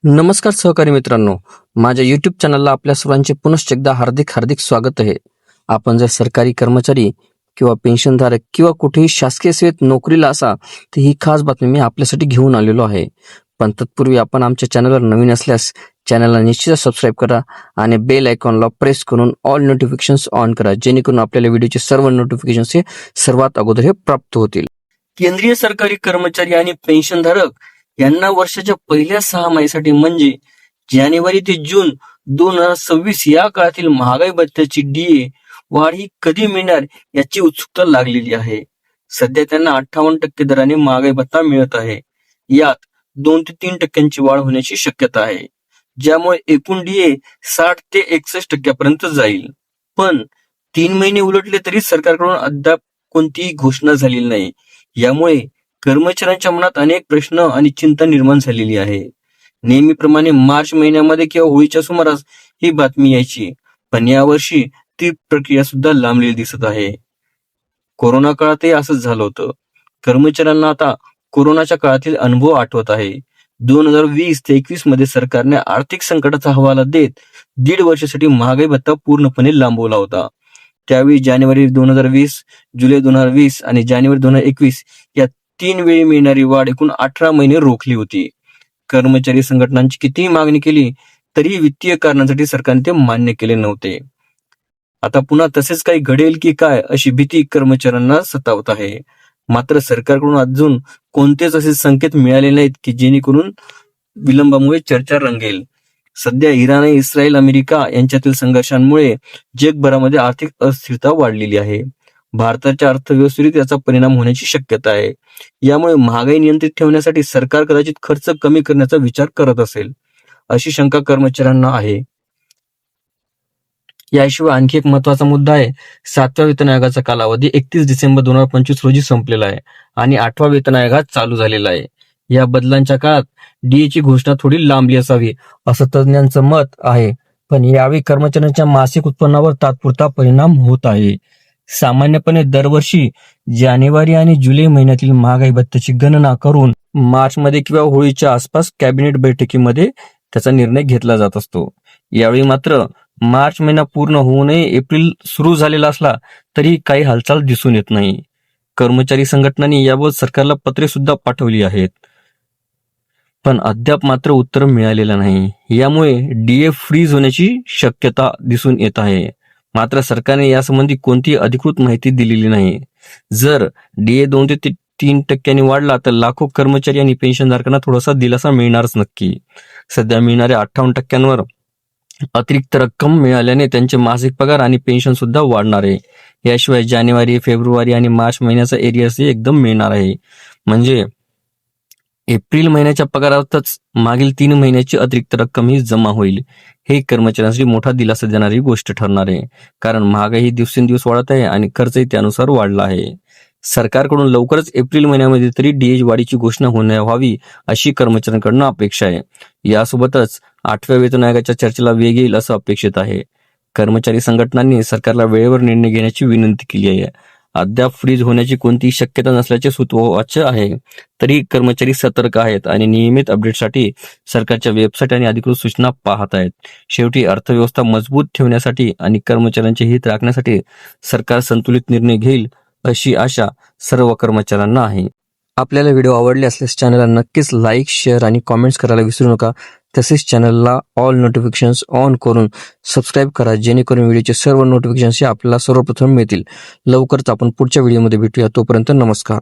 नमस्कार सहकारी मित्रांनो, माझ्या YouTube चॅनलला आपल्या सर्वांचे पुनश्च एकदा हार्दिक हार्दिक स्वागत आहे. आपण जर सरकारी कर्मचारी किंवा पेन्शनधारक किंवा कुठेही शासकीय सेवेत नोकरीला असा तर ही खास बातमी मी आपल्यासाठी घेऊन आलेलो आहे. पण तत्पूर्वी आपण आमच्या चॅनलवर नवीन असल्यास चॅनलला निश्चित सबस्क्राईब करा आणि बेल आयकॉनला प्रेस करून ऑल नोटिफिकेशन्स ऑन करा, जेणेकरून आपल्याला व्हिडिओचे सर्व नोटिफिकेशन्स हे सर्वात अगोदर हे प्राप्त होतील. केंद्रीय सरकारी कर्मचारी आणि पेन्शनधारक यांना वर्षाच्या पहिल्या 6 महिन्यासाठी म्हणजे जानेवारी ते जून 2026 या काळातील महागाई भत्त्याची डीए वाढ ही कधी मिळणार याची उत्सुकता लागलेली आहे. सध्या त्यांना 58% दराने महागाई भत्ता मिळत आहे. यात 2 ते 3% वाढ होण्याची शक्यता आहे, ज्यामुळे एकूण डीए 60 ते 61% पर्यंत जाईल. पण 3 महिने उलटले तरी सरकारकडून अद्याप कोणतीही घोषणा झालेली नाही. यामुळे कर्मचाऱ्यांच्या मनात अनेक प्रश्न आणि चिंता निर्माण झालेली आहे. नेहमीप्रमाणे मार्च महिन्यामध्ये किंवा होळीच्या सुमारास ही बातमी यायची, पण यावर्षी ती प्रक्रिया सुद्धा लांबलेली दिसत आहे. कोरोना काळातही असंच झालं होतं. कर्मचाऱ्यांना आता कोरोनाच्या काळातील अनुभव आठवत आहे. 2020 ते 21 मध्ये सरकारने आर्थिक संकटाचा हवाला देत 1.5 वर्षासाठी महागाई भत्ता पूर्णपणे लांबवला होता. त्यावेळी जानेवारी 2020, जुलै 2020 आणि जानेवारी 2021 या 3 वेळी मिळणारी वाढ एकूण 18 महिने रोखली होती. कर्मचारी संघटनांची कितीही मागणी केली तरी वित्तीय कारणांसाठी सरकारने ते मान्य केले नव्हते. आता पुन्हा तसेच काही घडेल की काय अशी भीती कर्मचाऱ्यांना सतावत आहे. मात्र सरकारकडून अजून कोणतेच असे संकेत मिळाले नाहीत की जेणेकरून विलंबामुळे चर्चा रंगेल. सध्या इराण, इस्रायल, अमेरिका यांच्यातील संघर्षांमुळे जगभरामध्ये आर्थिक अस्थिरता वाढलेली आहे. भारताच्या अर्थव्यवस्थेवर याचा परिणाम होण्याची शक्यता आहे. यामुळे महागाई नियंत्रित ठेवण्यासाठी सरकार कदाचित खर्च कमी करण्याचा विचार करत असेल, अशी शंका कर्मचाऱ्यांना आहे. याशिवाय आणखी एक महत्वाचा मुद्दा आहे. 7व्या वेतन आयोगाचा कालावधी 31 डिसेंबर 2025 रोजी संपलेला आहे आणि 8वा वेतन आयोग चालू झालेला आहे. या बदलांच्या काळात डीएची घोषणा थोडी लांबली असावी असं तज्ज्ञांचं मत आहे. पण यावेळी कर्मचाऱ्यांच्या मासिक उत्पन्नावर तात्पुरता परिणाम होत आहे. सामान्यपणे दरवर्षी जानेवारी आणि जुलै महिन्यातील महागाई भत्त्याची गणना करून मार्चमध्ये किंवा होळीच्या आसपास कॅबिनेट बैठकीमध्ये त्याचा निर्णय घेतला जात असतो. यावेळी मात्र मार्च महिना पूर्ण होऊनही एप्रिल सुरू झालेला असला तरी काही हालचाल दिसून येत नाही. कर्मचारी संघटनांनी याबाबत सरकारला पत्रे सुद्धा पाठवली आहेत, पण अद्याप मात्र उत्तर मिळालेलं नाही. यामुळे डीए फ्रीज होण्याची शक्यता दिसून येत आहे. मात्र सरकारने यासंबंधी कोणतीही अधिकृत माहिती दिलेली नाही. जर डीए 2 ते 3% वाढला तर लाखो कर्मचारी आणि पेन्शनधारकांना थोडासा दिलासा मिळणारच नक्की. सध्या मिळणाऱ्या 58%वर अतिरिक्त रक्कम मिळाल्याने त्यांचे मासिक पगार आणि पेन्शन सुद्धा वाढणार आहे. याशिवाय जानेवारी, फेब्रुवारी आणि मार्च महिन्याचा एरियर्सही एकदम मिळणार आहे. म्हणजे एप्रिल महिन्याच्या पगारातच मागील 3 महिन्याची अतिरिक्त रक्कम ही जमा होईल. हे कर्मचाऱ्यांसाठी मोठा दिलासा देणारी गोष्ट ठरणार आहे, कारण महागाई ही दिवसेंदिवस वाढत आहे आणि खर्चही त्यानुसार वाढला आहे. सरकारकडून लवकरच एप्रिल महिन्यामध्ये तरी डीए वाढीची घोषणा व्हावी अशी कर्मचाऱ्यांकडून अपेक्षा आहे. यासोबतच 8व्या वेतन आयोगाच्या चर्चेला वेग येईल असं अपेक्षित आहे. कर्मचारी संघटनांनी सरकारला वेळेवर निर्णय घेण्याची विनंती केली आहे. अद्याप फ्रीज होण्याची कोणतीही शक्यता नसल्याचे सुतोवाच आहे. तरी कर्मचारी सतर्क आहेत आणि नियमित अपडेटसाठी सरकारच्या वेबसाईट आणि अधिकृत सूचना पाहत आहेत. शेवटी अर्थव्यवस्था मजबूत ठेवण्यासाठी आणि कर्मचाऱ्यांचे हित राखण्यासाठी सरकार संतुलित निर्णय घेईल अशी आशा सर्व कर्मचाऱ्यांना आहे. आपल्याला व्हिडिओ आवडले असल्यास चॅनलला नक्कीच लाईक, शेअर आणि कॉमेंट्स करायला विसरू नका. तसेच चॅनलला ऑल नोटिफिकेशन्स ऑन करून सबस्क्राईब करा, जेणेकरून व्हिडिओचे सर्व नोटिफिकेशन्स आपल्याला सर्वप्रथम मिळतील. लवकरच आपण पुढच्या व्हिडिओमध्ये भेटूया. तोपर्यंत नमस्कार.